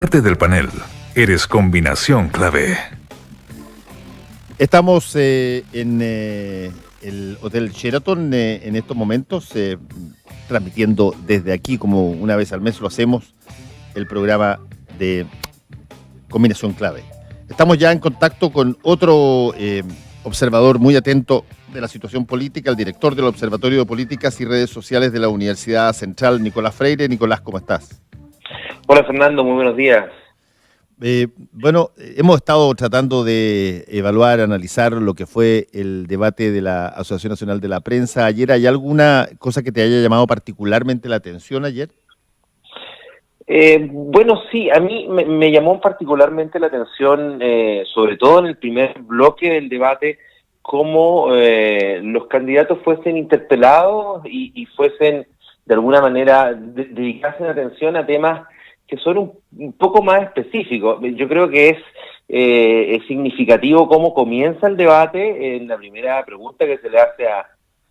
Parte del panel, eres combinación clave. Estamos en el Hotel Sheraton en estos momentos, transmitiendo desde aquí, como una vez al mes lo hacemos, el programa de Combinación Clave. Estamos ya en contacto con otro observador muy atento de la situación política, el director del Observatorio de Políticas y Redes Sociales de la Universidad Central, Nicolás Freire. Nicolás, ¿cómo estás? Hola Fernando, muy buenos días. Hemos estado tratando de evaluar, analizar lo que fue el debate de la Asociación Nacional de la Prensa ayer. ¿Hay alguna cosa que te haya llamado particularmente la atención ayer? Sí, a mí me llamó particularmente la atención, sobre todo en el primer bloque del debate, cómo los candidatos fuesen interpelados y fuesen, de alguna manera, dedicasen atención a temas que son un poco más específicos. Yo creo que es significativo cómo comienza el debate en la primera pregunta que se le hace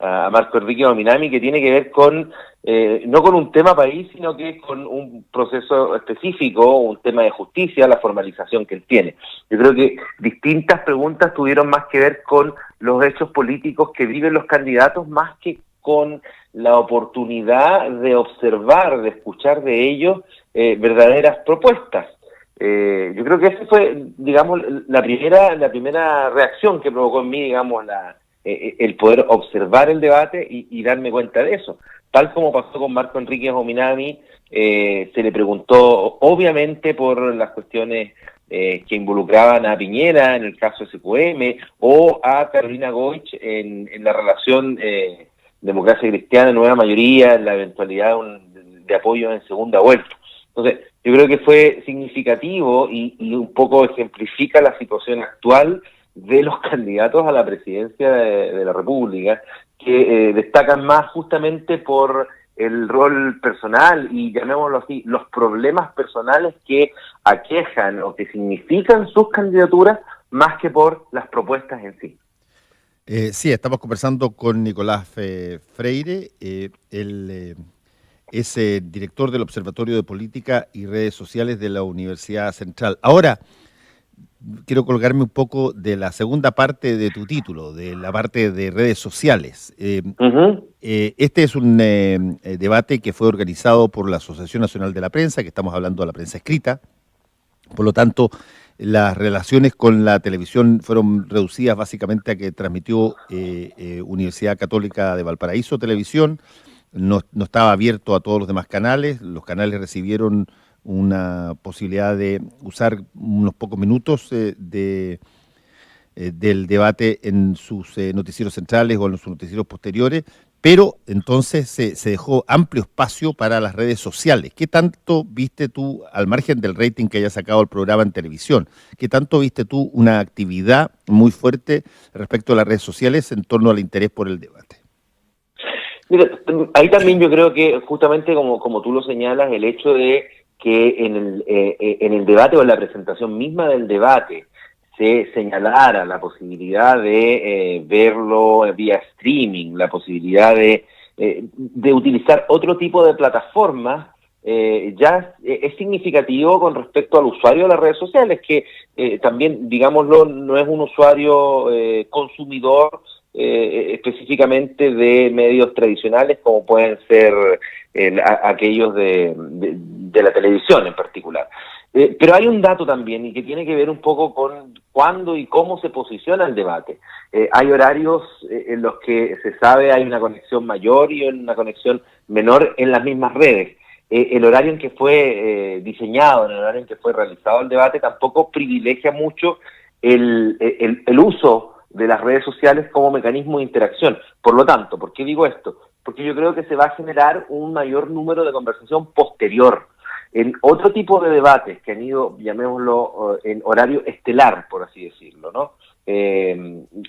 a Marco Enrique Ominami, que tiene que ver con, no con un tema país, sino que con un proceso específico, un tema de justicia, la formalización que él tiene. Yo creo que distintas preguntas tuvieron más que ver con los hechos políticos que viven los candidatos, más que con la oportunidad de observar, de escuchar de ellos verdaderas propuestas. Yo creo que esa fue, digamos, la primera reacción que provocó en mí, digamos, el poder observar el debate y darme cuenta de eso. Tal como pasó con Marco Enrique Ominami, se le preguntó, obviamente, por las cuestiones que involucraban a Piñera en el caso SQM o a Carolina Goich en la relación Democracia Cristiana, Nueva Mayoría, en la eventualidad de apoyo en segunda vuelta. Entonces, yo creo que fue significativo y un poco ejemplifica la situación actual de los candidatos a la presidencia de la República, que destacan más justamente por el rol personal y, llamémoslo así, los problemas personales que aquejan o que significan sus candidaturas más que por las propuestas en sí. Sí, estamos conversando con Nicolás Freire, él es director del Observatorio de Política y Redes Sociales de la Universidad Central. Ahora, quiero colgarme un poco de la segunda parte de tu título, de la parte de redes sociales. Este es un debate que fue organizado por la Asociación Nacional de la Prensa, que estamos hablando de la prensa escrita. Por lo tanto, las relaciones con la televisión fueron reducidas básicamente a que transmitió Universidad Católica de Valparaíso Televisión. No estaba abierto a todos los demás canales. Los canales recibieron una posibilidad de usar unos pocos minutos del debate en sus noticieros centrales o en sus noticieros posteriores, pero entonces se dejó amplio espacio para las redes sociales. ¿Qué tanto viste tú, al margen del rating que haya sacado el programa en televisión, qué tanto viste tú una actividad muy fuerte respecto a las redes sociales en torno al interés por el debate? Mira, ahí también yo creo que justamente como tú lo señalas, el hecho de que en el debate o en la presentación misma del debate se señalara la posibilidad de verlo vía streaming, la posibilidad de utilizar otro tipo de plataformas, ya es significativo con respecto al usuario de las redes sociales, que también, digámoslo, no es un usuario consumidor específicamente de medios tradicionales como pueden ser aquellos de la televisión en particular. Pero hay un dato también y que tiene que ver un poco con cuándo y cómo se posiciona el debate. Hay horarios en los que se sabe hay una conexión mayor y una conexión menor en las mismas redes. El horario en que fue diseñado, el horario en que fue realizado el debate tampoco privilegia mucho el uso de las redes sociales como mecanismo de interacción. Por lo tanto, ¿por qué digo esto? Porque yo creo que se va a generar un mayor número de conversación posterior. En otro tipo de debates que han ido, llamémoslo, en horario estelar, por así decirlo, ¿no?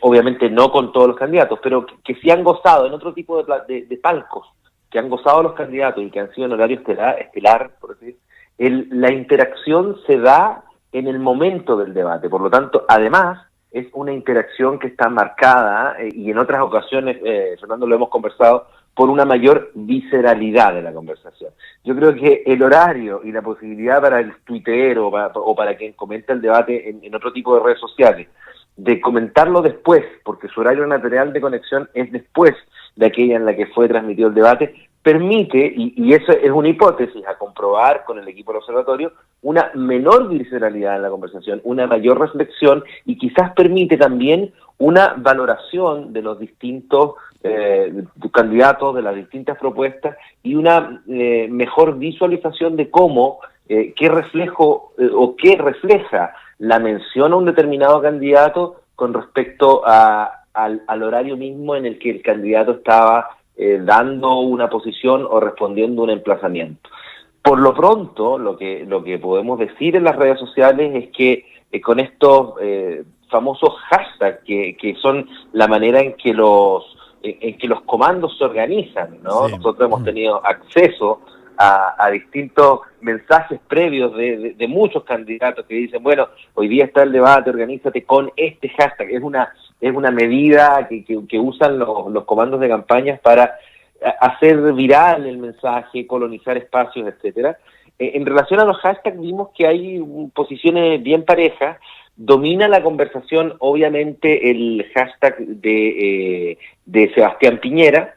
Obviamente no con todos los candidatos, pero que sí han gozado en otro tipo de palcos, que han gozado los candidatos y que han sido en horario estelar, por así decirlo, la interacción se da en el momento del debate. Por lo tanto, además, es una interacción que está marcada y en otras ocasiones, Fernando, lo hemos conversado, por una mayor visceralidad de la conversación. Yo creo que el horario y la posibilidad para el tuitero o para quien comenta el debate en otro tipo de redes sociales, de comentarlo después, porque su horario natural de conexión es después de aquella en la que fue transmitido el debate, permite, y eso es una hipótesis a comprobar con el equipo del observatorio, una menor visceralidad en la conversación, una mayor reflexión y quizás permite también una valoración de los distintos candidatos, de las distintas propuestas y una mejor visualización de cómo, qué reflejo o qué refleja la mención a un determinado candidato con respecto al horario mismo en el que el candidato estaba dando una posición o respondiendo un emplazamiento. Por lo pronto, lo que podemos decir en las redes sociales es que con estos famosos hashtags que son la manera en que los comandos se organizan, ¿no? Sí. Nosotros hemos tenido acceso a distintos mensajes previos de muchos candidatos que dicen, bueno, hoy día está el debate, organízate con este hashtag. Es una medida que usan los comandos de campañas para hacer viral el mensaje, colonizar espacios, etcétera. En relación a los hashtags vimos que hay posiciones bien parejas. Domina la conversación, obviamente, el hashtag de Sebastián Piñera,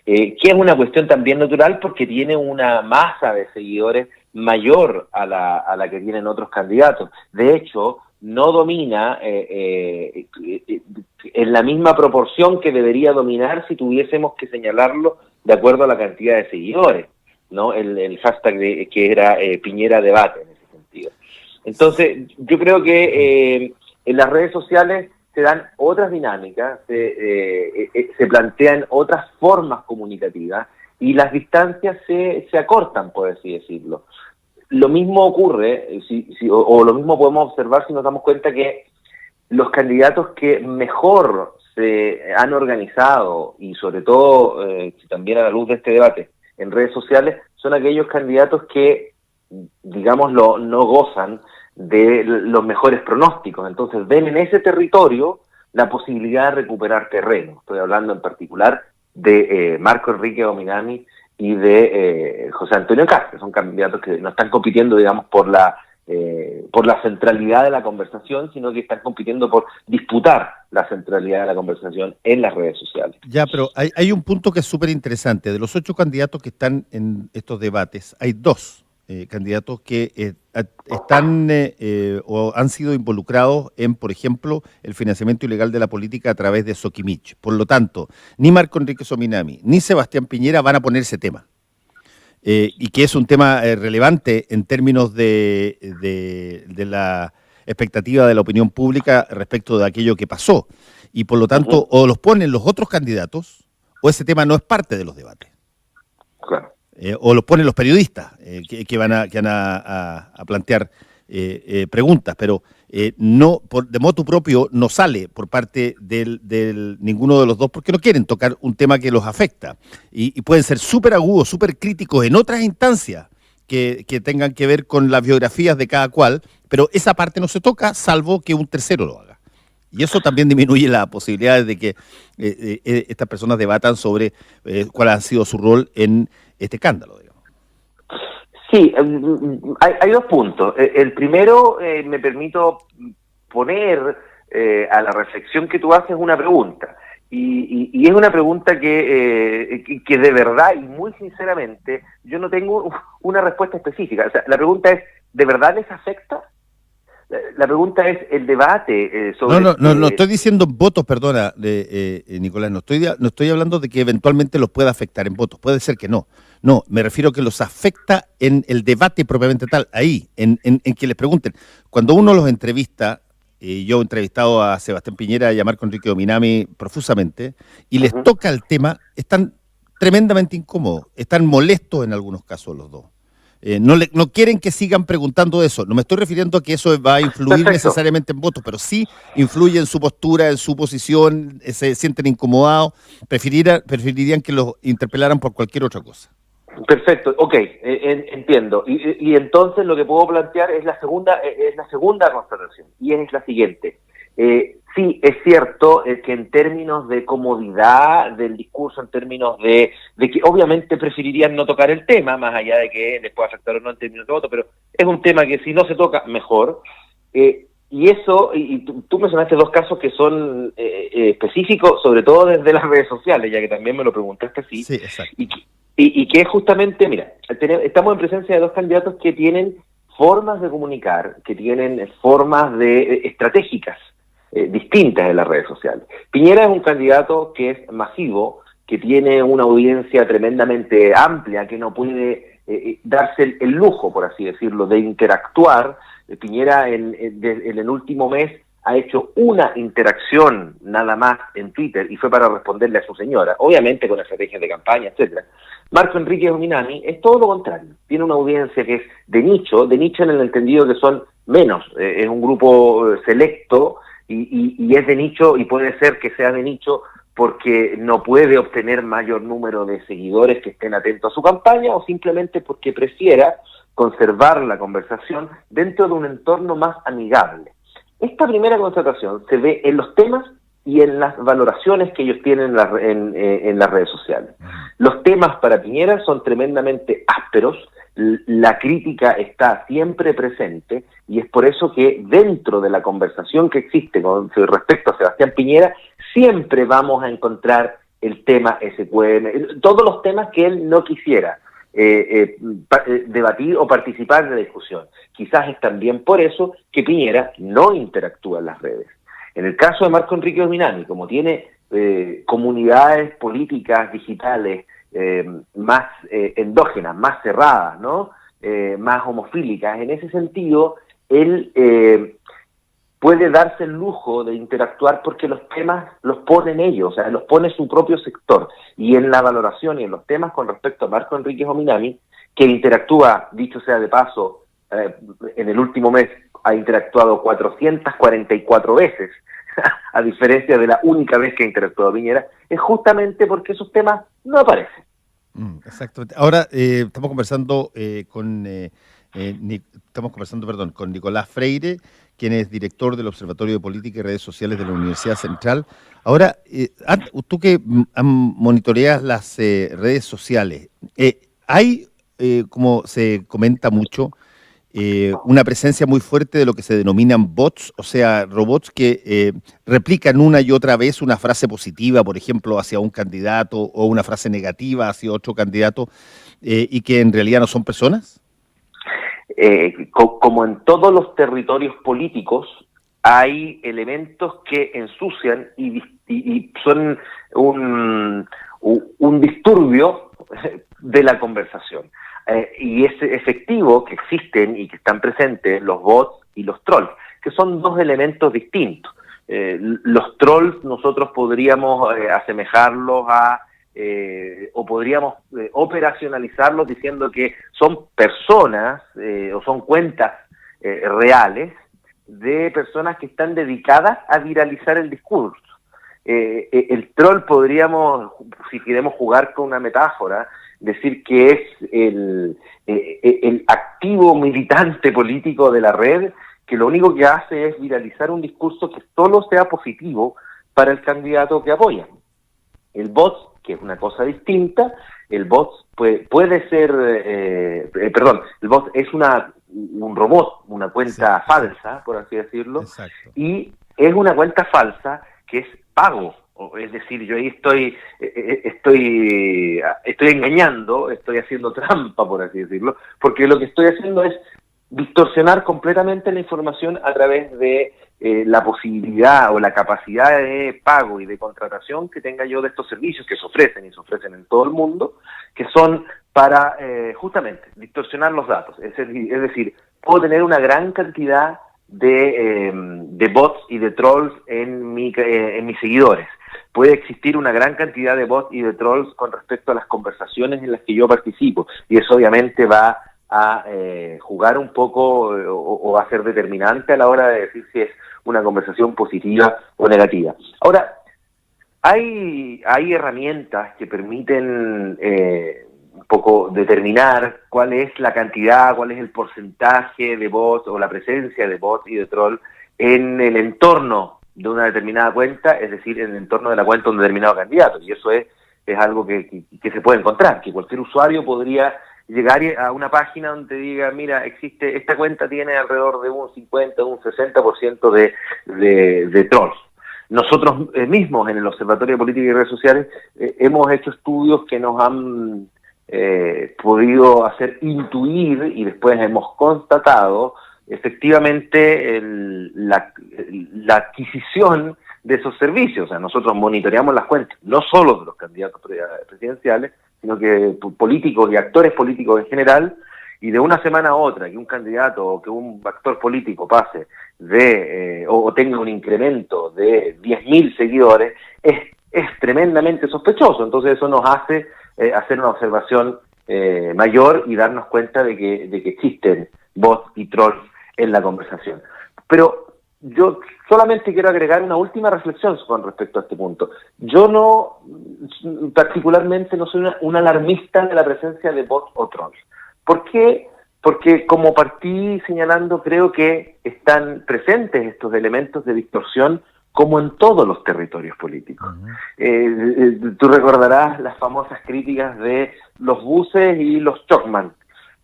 que es una cuestión también natural porque tiene una masa de seguidores mayor a la que tienen otros candidatos. De hecho, no domina en la misma proporción que debería dominar si tuviésemos que señalarlo de acuerdo a la cantidad de seguidores, ¿no? El hashtag que era Piñera Debate en ese sentido. Entonces, yo creo que en las redes sociales se dan otras dinámicas, se plantean otras formas comunicativas y las distancias se acortan, por así decirlo. Lo mismo ocurre, o lo mismo podemos observar si nos damos cuenta que los candidatos que mejor se han organizado, y sobre todo también a la luz de este debate en redes sociales, son aquellos candidatos que, digámoslo, no gozan de los mejores pronósticos. Entonces ven en ese territorio la posibilidad de recuperar terreno. Estoy hablando en particular de Marco Enrique Ominami y de José Antonio Kast, que son candidatos que no están compitiendo, digamos, por la centralidad de la conversación, sino que están compitiendo por disputar la centralidad de la conversación en las redes sociales. Ya, pero hay un punto que es súper interesante. De los 8 candidatos que están en estos debates, hay 2 candidatos que están o han sido involucrados en, por ejemplo, el financiamiento ilegal de la política a través de Soquimich. Por lo tanto, ni Marco Enrique Ominami ni Sebastián Piñera van a poner ese tema. Y que es un tema relevante en términos de la expectativa de la opinión pública respecto de aquello que pasó. Y por lo tanto, o los ponen los otros candidatos, o ese tema no es parte de los debates. Claro. O los ponen los periodistas que van a plantear preguntas, pero no de motu propio no sale por parte del ninguno de los dos porque no quieren tocar un tema que los afecta y pueden ser súper agudos, súper críticos en otras instancias que tengan que ver con las biografías de cada cual, pero esa parte no se toca salvo que un tercero lo haga. Y eso también disminuye las posibilidades de que estas personas debatan sobre cuál ha sido su rol en este escándalo, digamos. Sí, hay 2 puntos. El primero, me permito poner a la reflexión que tú haces una pregunta. Y es una pregunta que de verdad y muy sinceramente yo no tengo una respuesta específica. O sea, la pregunta es, ¿de verdad les afecta? La pregunta es el debate sobre... No estoy diciendo votos, perdona, Nicolás, no estoy hablando de que eventualmente los pueda afectar en votos, puede ser que no. No, me refiero a que los afecta en el debate propiamente tal, ahí, en que les pregunten. Cuando uno los entrevista, yo he entrevistado a Sebastián Piñera y a Marco Enrique Ominami profusamente, y les toca el tema, están tremendamente incómodos, están molestos en algunos casos los dos. No quieren que sigan preguntando eso. No me estoy refiriendo a que eso va a influir necesariamente en votos, pero sí influye en su postura, en su posición, se sienten incomodados, preferirían que los interpelaran por cualquier otra cosa. Perfecto, ok, entiendo. Y entonces lo que puedo plantear es la segunda constatación, y es la siguiente. Sí, es cierto que en términos de comodidad del discurso, en términos de que obviamente preferirían no tocar el tema, más allá de que les pueda afectar o no en términos de voto, pero es un tema que si no se toca, mejor. Y eso, y tú mencionaste dos casos que son específicos, sobre todo desde las redes sociales, ya que también me lo preguntaste así. Sí, exacto. Y que es justamente, mira, estamos en presencia de dos candidatos que tienen formas de comunicar, que tienen formas estratégicas distintas en las redes sociales. Piñera es un candidato que es masivo, que tiene una audiencia tremendamente amplia, que no puede darse el lujo, por así decirlo, de interactuar. Piñera en el último mes ha hecho una interacción nada más en Twitter y fue para responderle a su señora, obviamente con estrategias de campaña, etcétera. Marco Enrique Ominami es todo lo contrario, tiene una audiencia que es de nicho en el entendido que son menos, es un grupo selecto y es de nicho y puede ser que sea de nicho porque no puede obtener mayor número de seguidores que estén atentos a su campaña o simplemente porque prefiera conservar la conversación dentro de un entorno más amigable. Esta primera constatación se ve en los temas y en las valoraciones que ellos tienen en las redes sociales. Los temas para Piñera son tremendamente ásperos, la crítica está siempre presente y es por eso que dentro de la conversación que existe con respecto a Sebastián Piñera siempre vamos a encontrar el tema SQM, todos los temas que él no quisiera debatir o participar de la discusión. Quizás es también por eso que Piñera no interactúa en las redes. En el caso de Marco Enrique Ominami, como tiene comunidades políticas digitales más endógenas, más cerradas, ¿no? Más homofílicas, en ese sentido, él puede darse el lujo de interactuar porque los temas los ponen ellos, o sea, los pone su propio sector. Y en la valoración y en los temas con respecto a Marco Enrique Ominami, que interactúa, dicho sea de paso, en el último mes ha interactuado 444 veces, a diferencia de la única vez que ha interactuado Piñera, es justamente porque esos temas no aparecen. Exactamente. Ahora estamos conversando con Nicolás Freire, quien es director del Observatorio de Política y Redes Sociales de la Universidad Central. Ahora, tú que monitoreas las redes sociales, hay, como se comenta mucho, una presencia muy fuerte de lo que se denominan bots, o sea, robots que replican una y otra vez una frase positiva, por ejemplo, hacia un candidato, o una frase negativa hacia otro candidato, y que en realidad no son personas? Como en todos los territorios políticos, hay elementos que ensucian y son un disturbio de la conversación. Y es efectivo que existen y que están presentes los bots y los trolls, que son dos elementos distintos. Los trolls nosotros podríamos asemejarlos a, o podríamos operacionalizarlos diciendo que son personas o son cuentas reales de personas que están dedicadas a viralizar el discurso. El troll podríamos, si queremos jugar con una metáfora, decir que es el activo militante político de la red, que lo único que hace es viralizar un discurso que solo sea positivo para el candidato que apoya. El bot, que es una cosa distinta, el bot puede ser, el bot es un robot, una cuenta falsa, por así decirlo. Exacto. Y es una cuenta falsa que es pago. Es decir, yo ahí estoy engañando, estoy haciendo trampa, por así decirlo, porque lo que estoy haciendo es distorsionar completamente la información a través de la posibilidad o la capacidad de pago y de contratación que tenga yo de estos servicios que se ofrecen y se ofrecen en todo el mundo, que son para justamente distorsionar los datos. Es decir, puedo tener una gran cantidad de bots y de trolls en mis seguidores. Puede existir una gran cantidad de bots y de trolls con respecto a las conversaciones en las que yo participo, y eso obviamente va a jugar un poco o a ser determinante a la hora de decir si es una conversación positiva o negativa. Ahora, hay herramientas que permiten un poco determinar cuál es la cantidad, cuál es el porcentaje de bots o la presencia de bots y de troll en el entorno de una determinada cuenta, es decir, en el entorno de la cuenta de un determinado candidato. Y eso es algo que se puede encontrar, que cualquier usuario podría llegar a una página donde diga, mira, existe, esta cuenta tiene alrededor de un 50, un 60% de trolls. Nosotros mismos en el Observatorio de Política y Redes Sociales hemos hecho estudios que nos han podido hacer intuir y después hemos constatado efectivamente la adquisición de esos servicios. O sea, nosotros monitoreamos las cuentas, no solo de los candidatos presidenciales, sino que políticos y actores políticos en general, y de una semana a otra que un candidato o que un actor político pase o tenga un incremento de 10.000 seguidores, es tremendamente sospechoso. Entonces eso nos hace hacer una observación mayor y darnos cuenta de que existen bots y trolls en la conversación. Pero yo solamente quiero agregar una última reflexión con respecto a este punto. Yo particularmente no soy un alarmista de la presencia de bots o trolls. ¿Por qué? Porque como partí señalando, creo que están presentes estos elementos de distorsión como en todos los territorios políticos. Tú recordarás las famosas críticas de los buses y los Chocman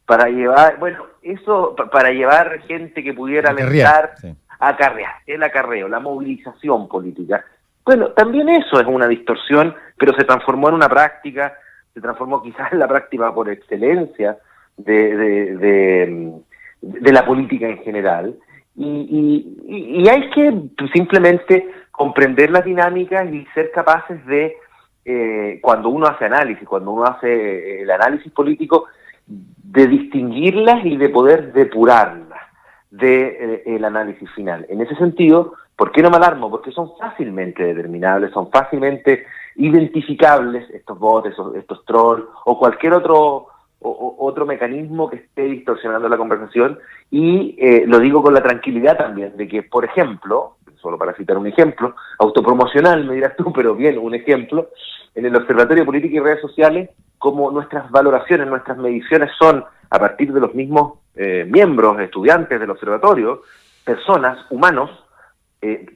para llevar, para llevar gente que pudiera alentar, acarrear, el acarreo, la movilización política. Bueno, también eso es una distorsión, pero se transformó en una práctica, se transformó quizás en la práctica por excelencia de la política en general. Y hay que simplemente comprender las dinámicas y ser capaces de, cuando uno hace análisis, cuando uno hace el análisis político, de distinguirlas y de poder depurarlas del análisis final. En ese sentido, ¿por qué no me alarmo? Porque son fácilmente determinables, son fácilmente identificables estos bots, estos trolls o cualquier otro mecanismo que esté distorsionando la conversación, y lo digo con la tranquilidad también de que, por ejemplo, solo para citar un ejemplo, autopromocional me dirás tú, pero bien, un ejemplo, en el Observatorio de Política y Redes Sociales, como nuestras valoraciones, nuestras mediciones son a partir de los mismos miembros, estudiantes del observatorio, personas, humanos,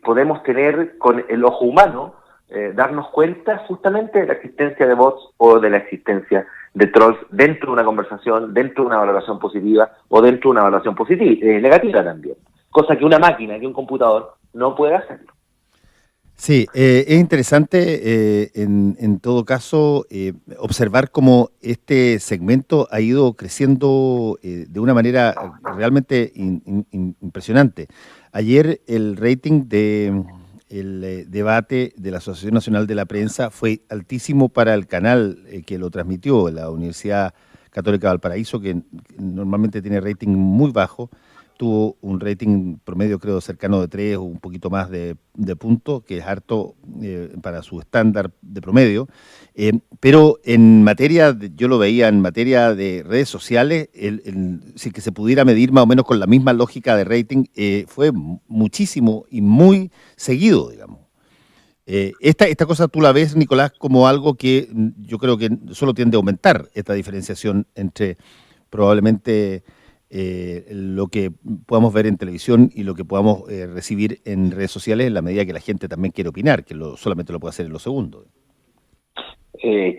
podemos tener con el ojo humano, darnos cuenta justamente de la existencia de bots o de la existencia de trolls dentro de una conversación, dentro de una valoración positiva o dentro de una valoración negativa también. Cosa que una máquina, que un computador no puede hacerlo. Sí, es interesante en todo caso observar cómo este segmento ha ido creciendo de una manera realmente impresionante. Ayer el rating del debate de la Asociación Nacional de la Prensa fue altísimo para el canal que lo transmitió, la Universidad Católica de Valparaíso, que normalmente tiene rating muy bajo. Tuvo un rating promedio, creo, cercano de 3 o un poquito más de puntos, que es harto para su estándar de promedio. Pero en materia, yo lo veía en materia de redes sociales, si que se pudiera medir más o menos con la misma lógica de rating, fue muchísimo y muy seguido, digamos. Esta cosa tú la ves, Nicolás, como algo que yo creo que solo tiende a aumentar esta diferenciación entre probablemente lo que podamos ver en televisión y lo que podamos recibir en redes sociales, en la medida que la gente también quiere opinar, que solamente lo puede hacer en los segundos.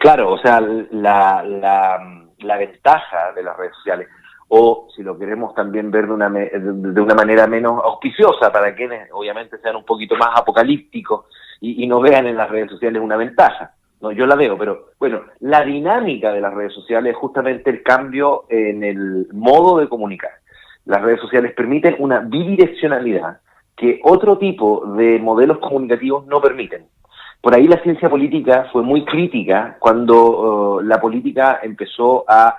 Claro, o sea, la ventaja de las redes sociales, o si lo queremos también ver de una manera menos auspiciosa para quienes obviamente sean un poquito más apocalípticos y no vean en las redes sociales una ventaja. No, yo la veo, pero bueno, la dinámica de las redes sociales es justamente el cambio en el modo de comunicar. Las redes sociales permiten una bidireccionalidad que otro tipo de modelos comunicativos no permiten. Por ahí la ciencia política fue muy crítica cuando la política empezó a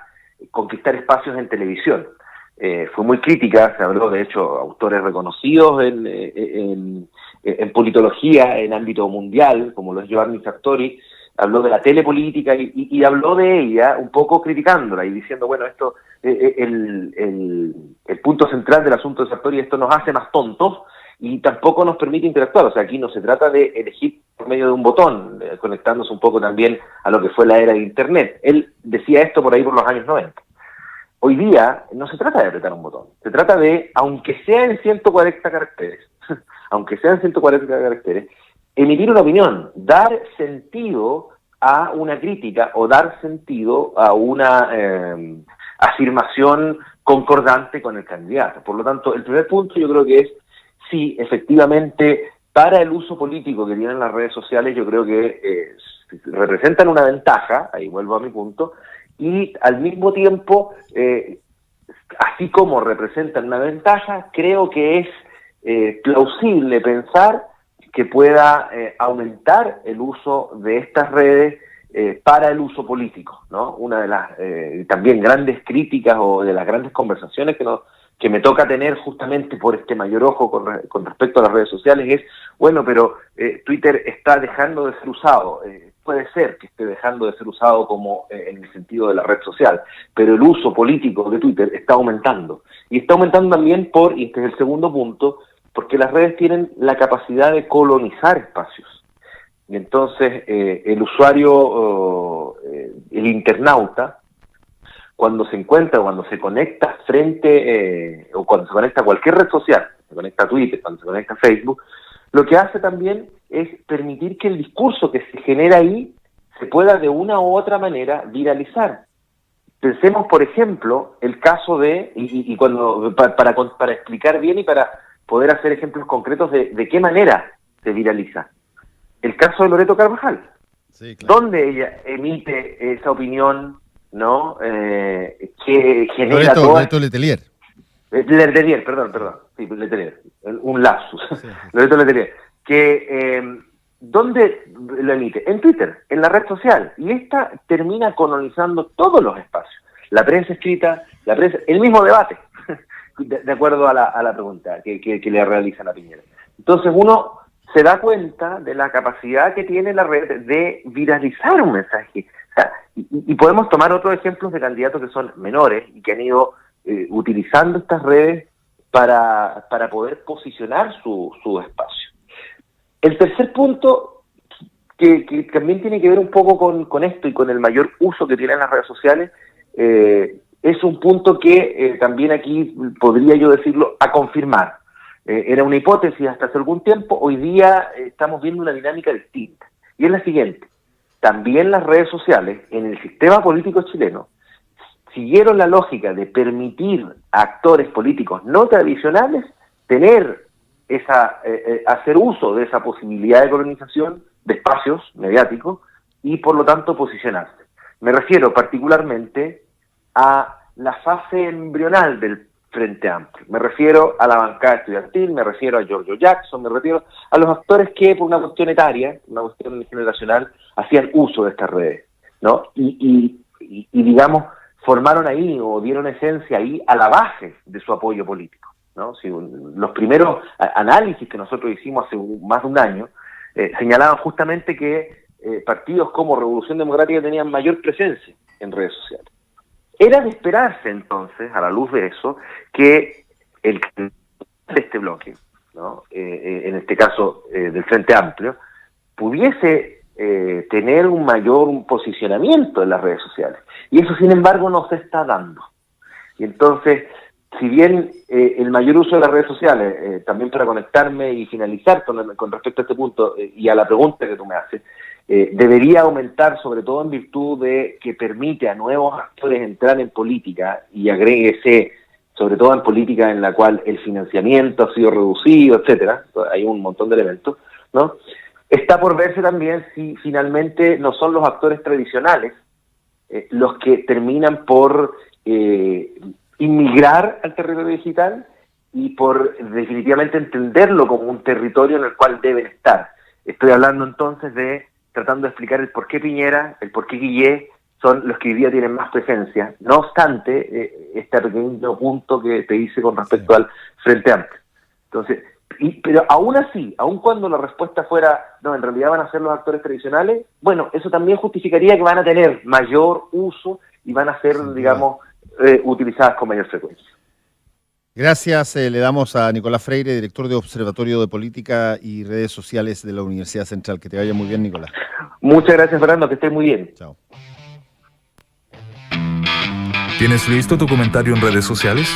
conquistar espacios en televisión. Fue muy crítica, se habló de hecho autores reconocidos en politología en ámbito mundial, como lo es Giovanni Sartori, habló de la telepolítica y habló de ella un poco criticándola y diciendo, bueno, esto el punto central del asunto de Sartori, esto nos hace más tontos y tampoco nos permite interactuar. O sea, aquí no se trata de elegir por medio de un botón, conectándose un poco también a lo que fue la era de Internet. Él decía esto por ahí por los años 90. Hoy día no se trata de apretar un botón, se trata de, aunque sea en 140 caracteres, aunque sean 140 caracteres, emitir una opinión, dar sentido a una crítica o dar sentido a una afirmación concordante con el candidato. Por lo tanto, el primer punto yo creo que es, sí, efectivamente, para el uso político que tienen las redes sociales, yo creo que representan una ventaja, ahí vuelvo a mi punto, y al mismo tiempo, así como representan una ventaja, creo que es plausible pensar que pueda aumentar el uso de estas redes para el uso político, ¿no? Una de las también grandes críticas o de las grandes conversaciones que me toca tener justamente por este mayor ojo con respecto a las redes sociales es, bueno, pero Twitter está dejando de ser usado. Puede ser que esté dejando de ser usado como en el sentido de la red social, pero el uso político de Twitter está aumentando. Y está aumentando también y este es el segundo punto, porque las redes tienen la capacidad de colonizar espacios. Y entonces el usuario, el internauta, cuando se encuentra, cuando se conecta o cuando se conecta a cualquier red social, se conecta a Twitter, cuando se conecta a Facebook, lo que hace también es permitir que el discurso que se genera ahí se pueda de una u otra manera viralizar. Pensemos, por ejemplo, el caso y cuando para explicar bien y para poder hacer ejemplos concretos de qué manera se viraliza. El caso de Loreto Carvajal, sí, claro, donde ella emite esa opinión, ¿no? Que genera Loreto Letelier. Letelier, perdón, sí, Letelier, un lapsus. Sí. Loreto Letelier, que ¿dónde lo emite? En Twitter, en la red social, y esta termina colonizando todos los espacios, la prensa escrita, el mismo debate, de acuerdo a la pregunta que le realizan a Piñera. Entonces uno se da cuenta de la capacidad que tiene la red de viralizar un mensaje. O sea, y podemos tomar otros ejemplos de candidatos que son menores y que han ido utilizando estas redes para poder posicionar su espacio. El tercer punto, que también tiene que ver un poco con esto y con el mayor uso que tienen las redes sociales, es un punto que también aquí podría yo decirlo a confirmar. Era una hipótesis hasta hace algún tiempo, hoy día estamos viendo una dinámica distinta. Y es la siguiente, también las redes sociales en el sistema político chileno siguieron la lógica de permitir a actores políticos no tradicionales hacer uso de esa posibilidad de colonización de espacios mediáticos y por lo tanto posicionarse. Me refiero particularmente a la fase embrional del Frente Amplio. Me refiero a la bancada estudiantil, me refiero a Giorgio Jackson, me refiero a los actores que por una cuestión etaria, una cuestión generacional, hacían uso de estas redes, ¿no? Y digamos, formaron ahí o dieron esencia ahí a la base de su apoyo político, ¿no? Si los primeros análisis que nosotros hicimos hace más de un año señalaban justamente que partidos como Revolución Democrática tenían mayor presencia en redes sociales. Era de esperarse entonces, a la luz de eso, que el de este bloque, ¿no? En este caso del Frente Amplio, pudiese tener un mayor posicionamiento en las redes sociales. Y eso, sin embargo, no se está dando. Y entonces, si bien el mayor uso de las redes sociales, también para conectarme y finalizar con respecto a este punto y a la pregunta que tú me haces, debería aumentar, sobre todo en virtud de que permite a nuevos actores entrar en política y agréguese, sobre todo en política en la cual el financiamiento ha sido reducido, etcétera, hay un montón de elementos, ¿no? Está por verse también si finalmente no son los actores tradicionales los que terminan por inmigrar al territorio digital y por definitivamente entenderlo como un territorio en el cual deben estar. Estoy hablando entonces tratando de explicar el por qué Piñera, el por qué Guillé son los que hoy día tienen más presencia. No obstante, este pequeño punto que te hice con respecto al Frente Amplio. Entonces, pero aún así, aun cuando la respuesta fuera, no, en realidad van a ser los actores tradicionales, bueno, eso también justificaría que van a tener mayor uso y van a ser, digamos, utilizadas con mayor frecuencia. Gracias, le damos a Nicolás Freire, director de Observatorio de Política y Redes Sociales de la Universidad Central. Que te vaya muy bien, Nicolás. Muchas gracias, Fernando, que estés muy bien. Chao. ¿Tienes listo tu comentario en redes sociales?